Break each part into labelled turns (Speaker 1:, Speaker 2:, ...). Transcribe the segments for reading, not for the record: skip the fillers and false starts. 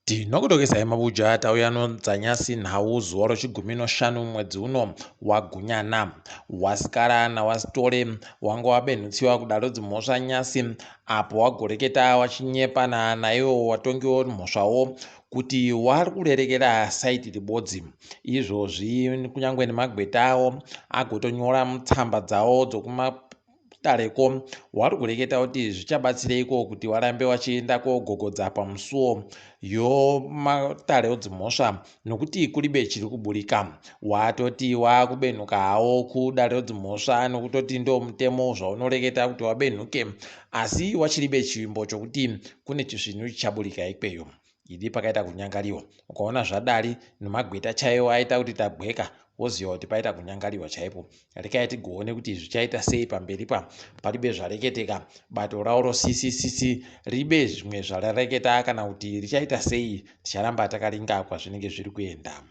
Speaker 1: Tinokutokesai mabuja tauya dzanyasi nhau zuva rechigumi noshanu mwedzi uno waGunyana. Wasikhala nawasitore wanga wabenhutsiwa kudaro dzimhosva nyasi apo wagoreketa wachinyepana naiwo watongiwo mhosvawo kuti wari kurerekera saiti ribodzi. Izvozvi kunyange nemagweta awo agotonyora mutsamba dzawo dzokumatareko wari kureketa kuti zvichabatsireiko kuti warambe wachienda kogogodza pamusuwo yomatare odzimhosva nokuti kuribe chiri kuburika. Watoti wakubenhuka hawo kudare odzimhosva nokutoti ndo mutemo zvaunoreketa kuti wabenhuke, asi wachiribe chiwimbo chokuti kune chisvinhu chichaburika ikweyo. Idi pakaita kunyangariwa, ukaona zvadari nemagweta chaiwo aita kuti tagweka woziva kuti paita kunyangariwa chaipo. Rekai tigoone kuti zvichaita sei pamberipa. Paribe zvareketeka bato rauro CCC ribe zvimwe zvarareketa kana kuti richaita sei, ticharamba takaringa kwazvinenge zviri kuenda.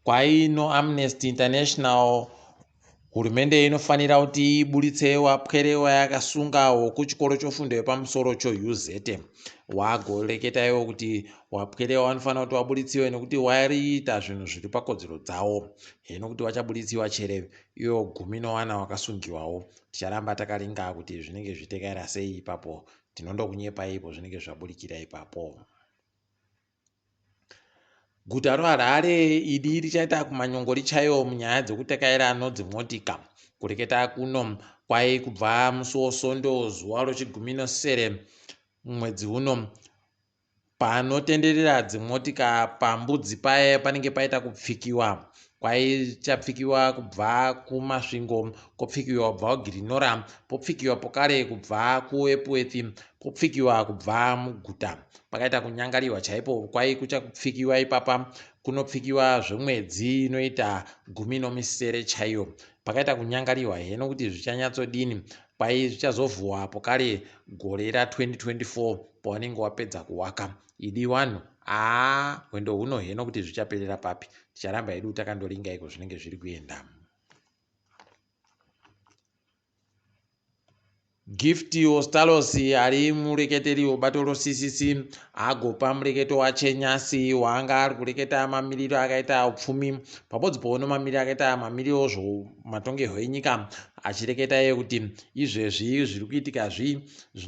Speaker 1: Kwaino Amnesty International hurumende inofanira kuti iburitse wapwerewa yakasunga wokuchikoro chofundo yepamusoro choUZ. Wagoreketaiwo kuti wapwerewa wanofanira kuti waburitsiwe nekuti wariita zvinhu zviri pakodzero dzawo. Hino kuti wachabuриtsiwa chere iwo 14 wakasungiwawo. Ticharamba takaringa kuti zvinenge zvitekaira sei ipapo. Tinondokunyepai ipo zvinenge zvaburikira ipapo. Guta reHarare idi richaita kumanyongori chaiwo munyaya dzokutekaira dzimotika. Kureketa kuno kwai kubva musi woSondo zuva rechigumi nosere mwedzi uno panotenderera dzimotika pambudzi paye panenge paita kupfikiwa. Kwai chapfikiwa kubva kumasvingo, kopfikiwa kubva kuGirinora, popfikiwa pokare kubva kuEpuethi, popfikiwa kubva muguta. Pakaita kunyangariwa chaipo. Kwai kuchapfikiwa ipapa kunopfikiwa zvemwedzi inoita 17 chaiyo. Pakaita kunyangariwa heno kuti zvichanyatsodini. Kwai zvichazovhuwa pokare gore ra2024 pawanenge wapedza kuwaka. Idi wanhu hwendo huno heno kuti zvichaperera papi. Ticharamba hedu takandoringa iko zvinenge zviri kuenda. Gift Ostalos ari mureketeri webato roCCC agopa mureketo wachenyasi waanga ari kureketa mamiriro akaita upfumi pabodzi poono mamiriro akaita mamiriro zvomatongerwo enyika, achireketa iye kuti izvezvi zviri kuitika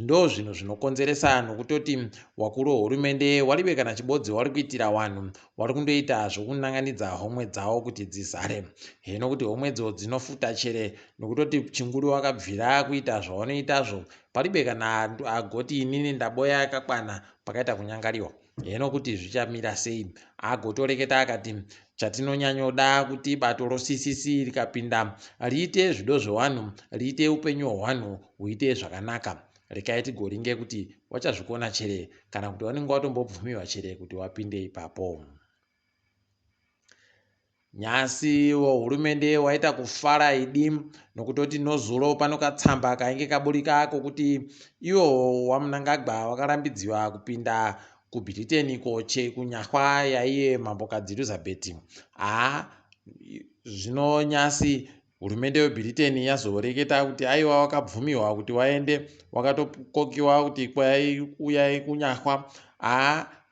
Speaker 1: ndo zvinhu zvinokonzeresa nokutoti wakuru wehurumende waribe kana chibodzi wari kuitira wanhu wari kundoita zvokunanganidza homwe dzawo kuti dzizare. Heno kuti homwedzo dzinofuta chere nokutoti chinguru wakabvira kuita zvavanoitazvo, paribe kana agoti inini ndaboya yakakwana. Pakaita kunyangariwa. Heno kuti zvichamira sei, agotoreketa akati chatinonyanyoda kuti bato roCCC rikapinda riite zvido zvewanhu, riite upenyu hwewanhu huite zvakanaka. Rekai tigoringe kuti wachazvikona chere kana kuti wanenge watombobvumiwa chere kuti wapinde ipapo. Nyasi hurumende waita kufara idi nokutoti nozuro panokatsamba kainge kaburika kokuti iwo waMnangagwa wakarambidziwa kupinda kuBulletin kunyahwa yaiye mambokadzi Elizabeth. Zvino nyasi hurumende weBulletin yazoreketa kuti aiwa wakabvumiwa kuti waende, wakatokokiwa kuti uyai kunyahwa.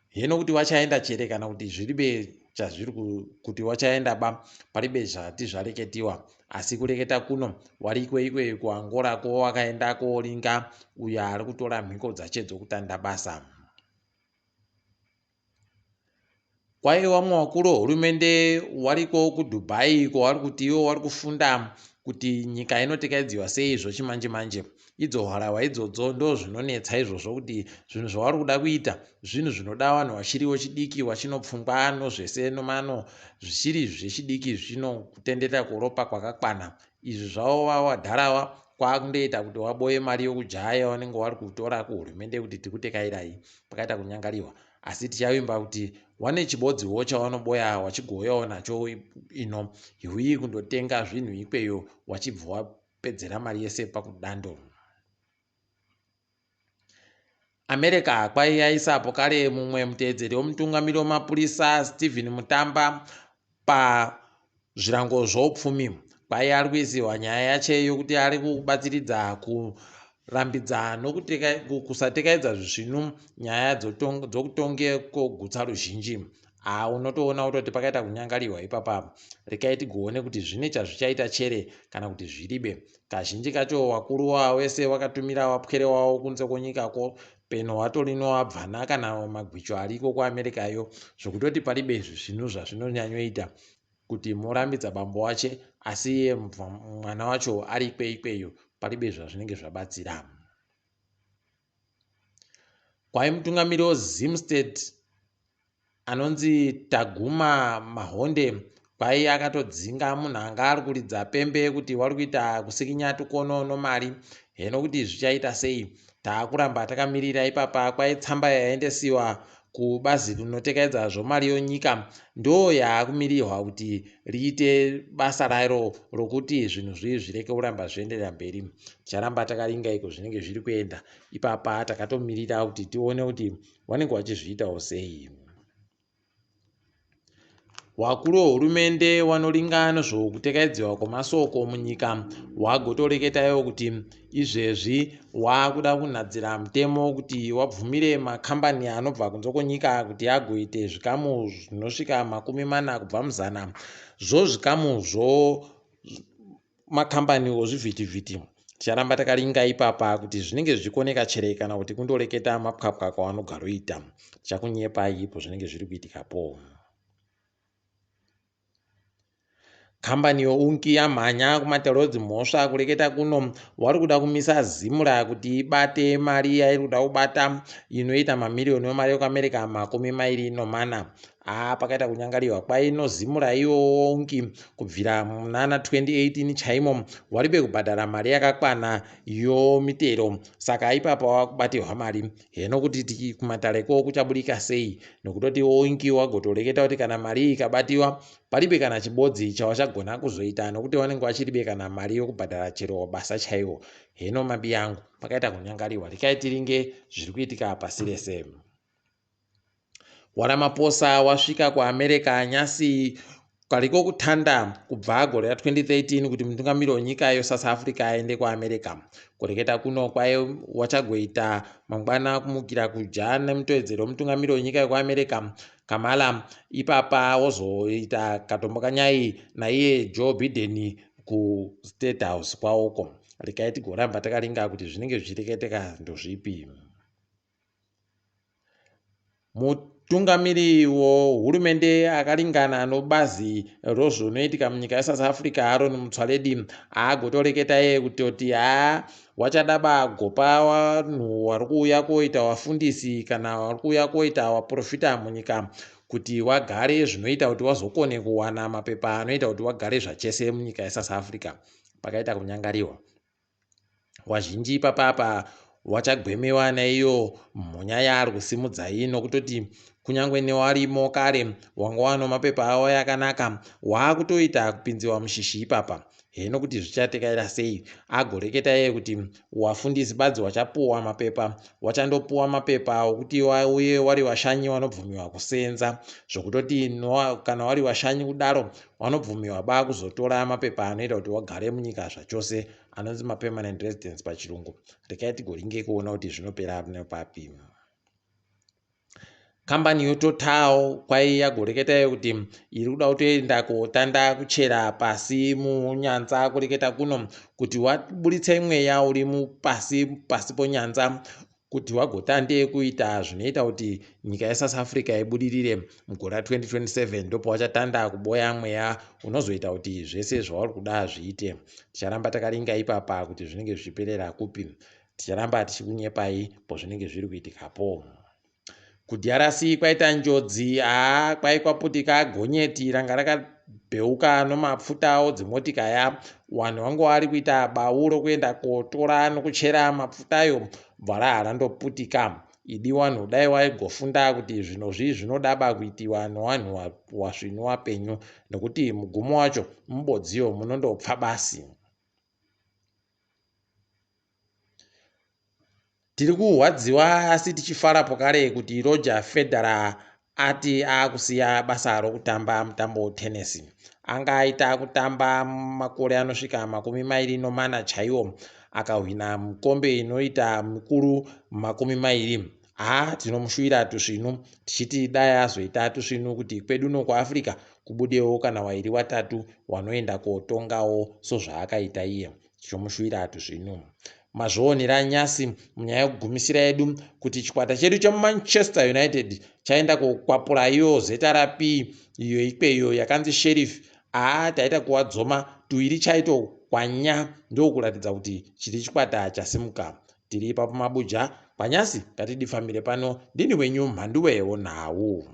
Speaker 1: Heno kuti wachaenda chere kana kuti zviribe chazviri kuti wachaenda ba, paribe zvati zvareketiwa. Asi kureketa kuno wari ikweyo kuAngola ko wakaenda koringa uyo ari kutora mhiko dzache dzokutanda basa. Kwai vamwe wakuru wehurumende wariko kuDubai kwavari kuti iwo wari kufunda kuti nyika inotekaidziwa sei zvechimanje manje. Idzo harahwa idzodzo ndo zvinonetsa izvozvo kuti zvinhu zvavari kuda kuita zvinhu zvinoda vanhu vachiriwo chidiki wachinopfungwa nozvese nomano zvichiri zvechidiki zvino kutenderera kuropa kwakakwana. Izvi zvavo wadharawa kwakundoita kuti waboye mari yokujaya wanenge wari kutora kuhurumende kuti tikutekairai. Pakaita kunyangariwa. Asi tichavimba kuti wane chibodziwo chawanoboya wachigoyawo nacho ino iwi kundotenga zvinhu ikweyo wachibva wapedzera mari yese pakudando. America kwai yaisa pokare mumwe muteedzeri womutungamiri wemapurisa Stephen Mutamba pazvirango zvoupfumi. Kwai ari kuisiwa nyaya yache yokuti ari kubatsiridza kurambidza kusatekaedza zvinu nyaya dzokutonge kogutsa ruzhinji. Unotoona kutoti pakaita kunyangariwa ipapa. Rekai tigoone kuti zvine chazvichaita chere kana kuti zviribe. Kazhinji kacho wakuru wavo wese wakatumira wapwere wavo kunze kwenyikako, peno watorino wabvana kana magwicho ariko kuAmerikayo, zvokutoti paribe zvinhu zvazvinonyanyoita kuti morambidza bambo wache asi iye mwana wacho ari ikweyo, paribe zvazvinenge zvabatsira. Kwai mutungamiri weZimstead anonzi Taguma Mahonde kwai akatodzinga munhu anga ari kuridza pembe kuti wari kuita kusikinyatu kono nomari. Heno kuti zvichaita sei? Taakuramba takamirira ipapa. Kwai tsamba yaendesiwa kubazi rinotekaedza zvomari yonyika ndo yaakumirirwa kuti riite basa raro rokuti zvinhu zvireke kuramba zvienderera mberi. Ticharamba takaringa iko zvinenge zviri kuenda. Ipapa takatomirira kuti tione kuti vanenge vachizviitawo sei. Wakuru wehurumende wanoringa nezvokutekaidziwa kwemasoko munyika wagotoreketayo kuti izvezvi waakuda kunhadzira mutemo kuti wabvumire makambani anobva kunze kwenyika kuti agoite zvikamu zvinosvika 40 kubva muzana zvozvikamu zvomakambani ozvivhitivhiti. Ticharamba takaringa ipapa kuti zvinenge zvichikoneka chere kana kuti kundoreketa mapwapwa kwavanogaroita. Tichakunyepai ipo zvinenge zviri kuitikapo. Kambani younki yamhanya kumaterodzi mhosva kureketa kuno wari kuda kumisa zimura kuti ibate mari yairi kuda kubata inoita mamiriyoni emari yekuAmerika 24. Pakaita kunyangariwa kwai inozimura iwo unki kubvira munana 2018 chaimo waribe kubhadhara mari yakakwana yomitero. Saka ipapa wakubatirwa mari. Heno kuti kumatareko kuchaburika sei? Nokutoti unki wagotoreketa kuti kana mari ikabatiwa paribe kana chibodzi chawachagona kuzoita nokuti vanenge vachiribe kana mari yokubhadhara chero basa chaiwo. Heno mabi yangu pakaita kunyangariwa. Rekai tiringe zviri kuitika pasi rese. Waramaposa wasvika kuAmerika nyasi kariko kutanda kubva gore ra2013 kuti mutungamiri wenyika yeSouth Africa aende kuAmerika. Kureketa kuno kwai wachagoita mangwana kumukira kuja nemutevedzeri wemutungamiri wenyika yekuAmerika Kamala. Ipapa wozoita katombo kanyai naiye Joe Biden kuState House kwawoko. Rekai tigoramba takaringa kuti zvinenge zvichireketeka ndozvipi. Mutungamiri wohurumende akaringana nobazi rozvinoitika munyika yeSouth Africa Aaron Motsoaledi agotoreketa iye kutoti wachadaba gopa vanhu vari kuuya koita wafundisi kana vari kuuya koita waprofita munyika kuti wagare zvinoita kuti wazokone kuwana mapepa anoita kuti wagare zvachese munyika yeSouth Africa. Pakaita kunyangariwa. Wazhinji papapa wachagwemewa naiyo mhonya yaari kusimudza iyi nokutoti kunyangwe newarimo kare wanga wano mapepa awo yakanaka waakutoita kupinziwa mushishi ipapa. Heno kuti zvichatekaira sei? Agoreketa iye kuti wafundisi badzi wachapuwa mapepa, wachandopuwa mapepa okuti uye wari washanyi wanobvumiwa kusenza, zvokutoti kana wari washanyi kudaro wanobvumiwa ba kuzotora mapepa anoita kuti wagare munyika zvachose anonzi mapermanent residence pachirungu. Rekai tigoringe kuona kuti zvinopera nepapi. Kambani yototawo kwai yagoreketa kuti iri kuda kutoenda kotanda kuchera pasi munyanza. Kureketa kuno kuti waburitsa mweya uri pasi ponyanza kuti wagotande kuita zvinoita kuti nyika yeSouth Africa ibudirire mugore 2027 ndipo wachatanda kuboya mweya unozoita kuti zvese zvauri kuda zviite. Ticharamba takaringa ipapa kuti zvinenge zvichiperera kupi. Ticharamba tichikunyepai pozvinenge zviri kuitikapo. KuDRC kwaita njodzi kwai kwaputika gonyeti ranga rakabheuka nomapfuta dzimotikaya. Vanhu vangu vari kuita bau rokuenda kotora nokuchera mapfutayo bvara harandoputika. Idi vanhu dai waigofunda kuti zvinozvi zvinodaba kuitiwa nevanhu wasvinu wapenyu nokuti mugumo wacho mubodziyo munondopfa basi. Tiri kuhwadziwa asi tichifarapo kare kuti Roger Federer ati akusiya basa rokutamba mutambo wetenesi. anga aita kutamba makore anosvika 24 chaiwo, akahwina mukombe inoita mukuru 20. Tinomushuvira tusvinu tichiti dai azoita tusvinu kuti kwedu uno kuAfrica kubudewo kana wairi watatu wanoenda kotongawo sozvaakaita iye. Tinomushuvira tusvinu. Mazvionera nyasi munyaya yekugumisira yedu kuti chikwata chedu cheManchester United chaenda kokwapura iyo zeta rapi iyo ikweyo yakanzi Sheriff. Taita kuwadzoma tuiri chaito kwanya, ndokuratidza kuti chiri chikwata chasimuka. Tiri ipapo mabuja panyasi, katidifambire pano. Ndini wenyu Mhanduwe WeNhau.